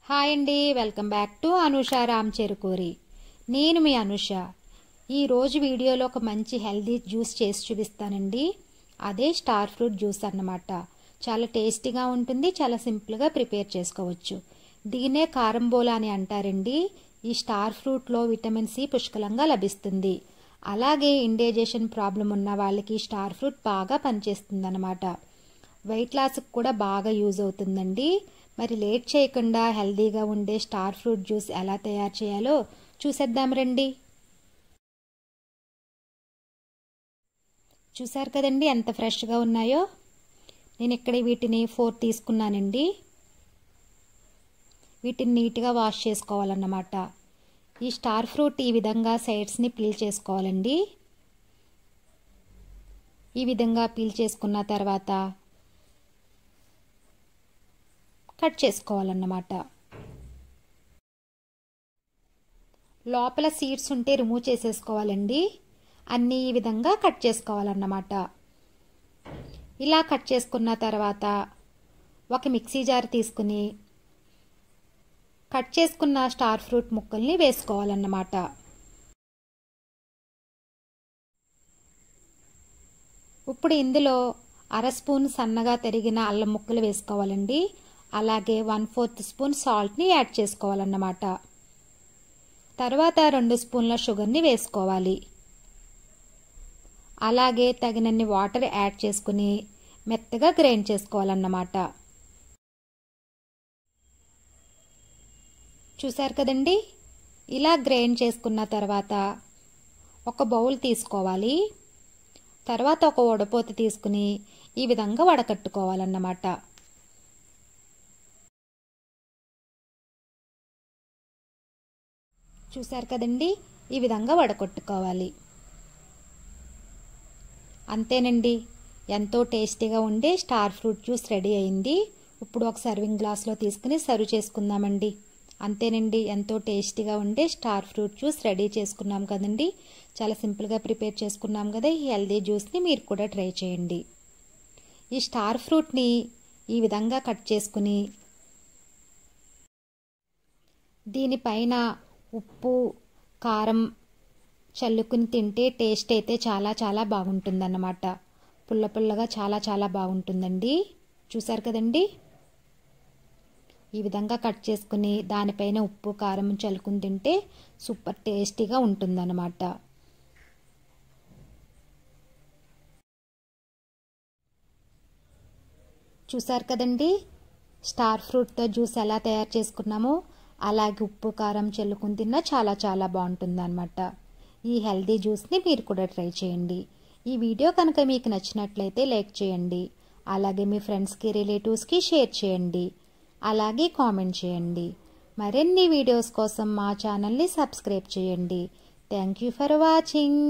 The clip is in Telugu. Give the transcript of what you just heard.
హాయ్ అండి, welcome back to Anusha Ram Cherukuri. నేను మీ అనుష. ఈరోజు వీడియోలో ఒక మంచి హెల్దీ జ్యూస్ చేసి చూపిస్తానండి. అదే స్టార్ ఫ్రూట్ జ్యూస్ అన్నమాట. చాలా టేస్టీగా ఉంటుంది, చాలా సింపుల్గా ప్రిపేర్ చేసుకోవచ్చు. దీన్నే కారంబోలా అని అంటారండి. ఈ స్టార్ ఫ్రూట్లో విటమిన్ సి పుష్కలంగా లభిస్తుంది. అలాగే ఇండైజెషన్ ప్రాబ్లం ఉన్న వాళ్ళకి స్టార్ ఫ్రూట్ బాగా పనిచేస్తుంది అన్నమాట. వెయిట్ లాస్కి కూడా బాగా యూజ్ అవుతుందండి. మరి లేట్ చేయకుండా హెల్దీగా ఉండే స్టార్ ఫ్రూట్ జ్యూస్ ఎలా తయారు చేయాలో చూసేద్దాం రండి. చూసారు కదండి ఎంత ఫ్రెష్గా ఉన్నాయో. నేను ఇక్కడ వీటిని 4 తీసుకున్నానండి. వీటిని నీట్గా వాష్ చేసుకోవాలన్నమాట. ఈ స్టార్ ఫ్రూట్ ఈ విధంగా సైడ్స్ని పీల్ చేసుకోవాలండి. ఈ విధంగా పీల్ చేసుకున్న తర్వాత కట్ చేసుకోవాలన్నమాట. లోపల సీడ్స్ ఉంటే రిమూవ్ చేసేసుకోవాలండి. అన్నీ ఈ విధంగా కట్ చేసుకోవాలన్నమాట. ఇలా కట్ చేసుకున్న తర్వాత ఒక మిక్సీ జార్ తీసుకుని కట్ చేసుకున్న స్టార్ ఫ్రూట్ ముక్కల్ని వేసుకోవాలన్నమాట. ఇప్పుడు ఇందులో 1/2 స్పూన్ సన్నగా తరిగిన అల్లం ముక్కలు వేసుకోవాలండి. అలాగే 1/4 స్పూన్ సాల్ట్ని యాడ్ చేసుకోవాలన్నమాట. తర్వాత 2 స్పూన్ల షుగర్ని వేసుకోవాలి. అలాగే తగినన్ని వాటర్ యాడ్ చేసుకుని మెత్తగా గ్రైండ్ చేసుకోవాలన్నమాట. చూసారు కదండి, ఇలా గ్రైండ్ చేసుకున్న తర్వాత ఒక బౌల్ తీసుకోవాలి. తర్వాత ఒక వడపోత తీసుకుని ఈ విధంగా వడకట్టుకోవాలన్నమాట. చూసారు కదండి, ఈ విధంగా వడకొట్టుకోవాలి. అంతేనండి, ఎంతో టేస్టీగా ఉండే స్టార్ ఫ్రూట్ జ్యూస్ రెడీ అయింది. ఇప్పుడు ఒక సర్వింగ్ గ్లాస్లో తీసుకుని సర్వ్ చేసుకుందామండి. అంతేనండి, ఎంతో టేస్టీగా ఉండే స్టార్ ఫ్రూట్ జ్యూస్ రెడీ చేసుకున్నాం కదండి. చాలా సింపుల్గా ప్రిపేర్ చేసుకున్నాం కదా. ఈ హెల్దీ జ్యూస్ని మీరు కూడా ట్రై చేయండి. ఈ స్టార్ ఫ్రూట్ని ఈ విధంగా కట్ చేసుకుని దీనిపైన ఉప్పు కారం చల్లుకుని తింటే టేస్ట్ అయితే చాలా చాలా బాగుంటుందన్నమాట. పుల్ల పుల్లగా చాలా బాగుంటుందండి. చూసారు కదండి, ఈ విధంగా కట్ చేసుకుని దానిపైన ఉప్పు కారం చల్లుకుని తింటే సూపర్ టేస్టీగా ఉంటుందన్నమాట. చూసారు కదండి, స్టార్ ఫ్రూట్తో జ్యూస్ ఎలా తయారు చేసుకున్నామో అలాగే ఉప్పు కారం చల్లుకుని తిన్నా చాలా బాగుంటుందన్నమాట. ఈ హెల్దీ జ్యూస్ని మీరు కూడా ట్రై చేయండి. ఈ వీడియో కనుక మీకు నచ్చినట్లయితే లైక్ చేయండి. అలాగే మీ ఫ్రెండ్స్కి రిలేటివ్స్కి షేర్ చేయండి. అలాగే కామెంట్ చేయండి. మరిన్ని వీడియోస్ కోసం మా ఛానల్ని సబ్స్క్రైబ్ చేయండి. Thank you for watching.